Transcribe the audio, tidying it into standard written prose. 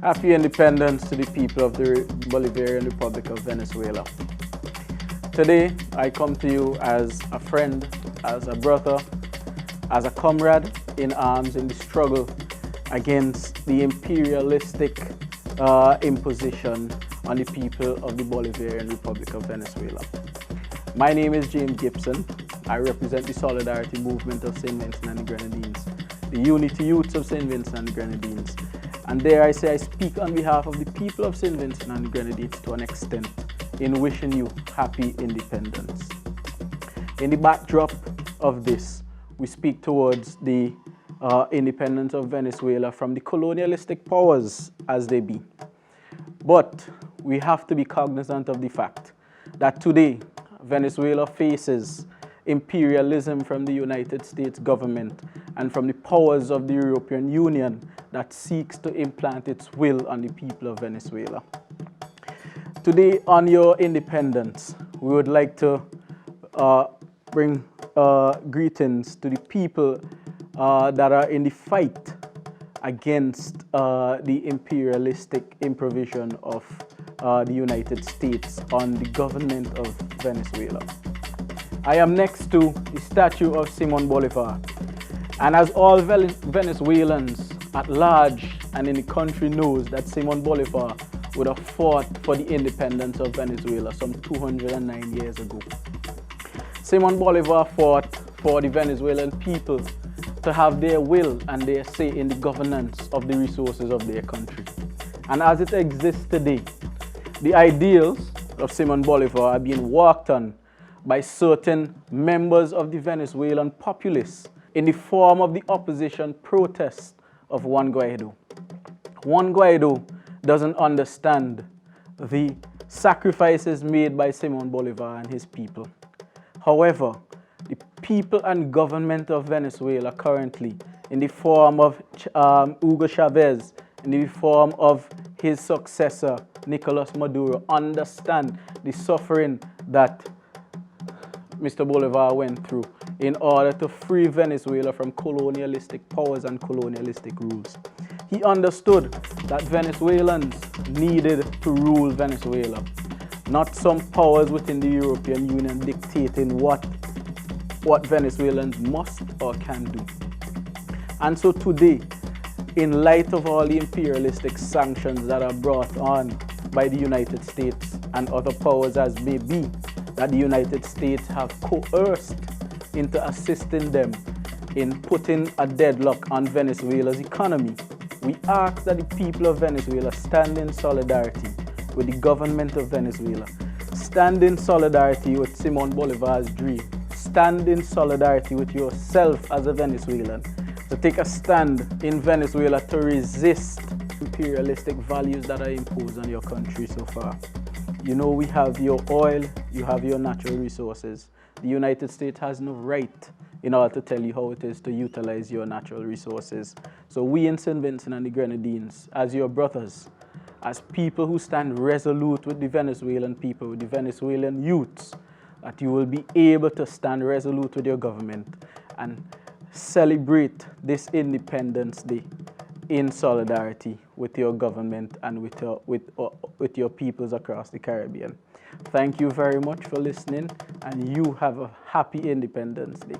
Happy independence to the people of the Bolivarian Republic of Venezuela. Today, I come to you as a friend, as a brother, as a comrade in arms in the struggle against the imperialistic imposition on the people of the Bolivarian Republic of Venezuela. My name is James Gibson. I represent the Solidarity Movement of St. Vincent and the Grenadines, the Unity Youths of St. Vincent and the Grenadines. And dare I say, I speak on behalf of the people of St. Vincent and the Grenadines to an extent in wishing you happy independence. In the backdrop of this, we speak towards the independence of Venezuela from the colonialistic powers as they be. But we have to be cognizant of the fact that today, Venezuela faces imperialism from the United States government and from the powers of the European Union that seeks to implant its will on the people of Venezuela. Today, on your independence, we would like to bring greetings to the people that are in the fight against the imperialistic imposition of the United States on the government of Venezuela. I am next to the statue of Simon Bolivar, and as all Venezuelans at large and in the country knows that Simon Bolivar would have fought for the independence of Venezuela some 209 years ago. Simon Bolivar fought for the Venezuelan people to have their will and their say in the governance of the resources of their country. And as it exists today, the ideals of Simon Bolivar are being worked on by certain members of the Venezuelan populace in the form of the opposition protest of Juan Guaido. Juan Guaido doesn't understand the sacrifices made by Simon Bolivar and his people. However, the people and government of Venezuela currently, in the form of Hugo Chavez, in the form of his successor, Nicolas Maduro, understand the suffering that Mr. Bolivar went through in order to free Venezuela from colonialistic powers and colonialistic rules. He understood that Venezuelans needed to rule Venezuela, not some powers within the European Union dictating what Venezuelans must or can do. And so today, in light of all the imperialistic sanctions that are brought on by the United States and other powers as may be, that the United States have coerced into assisting them in putting a deadlock on Venezuela's economy, we ask that the people of Venezuela stand in solidarity with the government of Venezuela, stand in solidarity with Simon Bolivar's dream, stand in solidarity with yourself as a Venezuelan, to take a stand in Venezuela to resist imperialistic values that are imposed on your country so far. You know, we have your oil, you have your natural resources. The United States has no right in order to tell you how it is to utilize your natural resources. So we in St. Vincent and the Grenadines, as your brothers, as people who stand resolute with the Venezuelan people, with the Venezuelan youths, that you will be able to stand resolute with your government and celebrate this Independence Day in solidarity with your government and with your peoples across the Caribbean. Thank you very much for listening, and you have a happy Independence Day.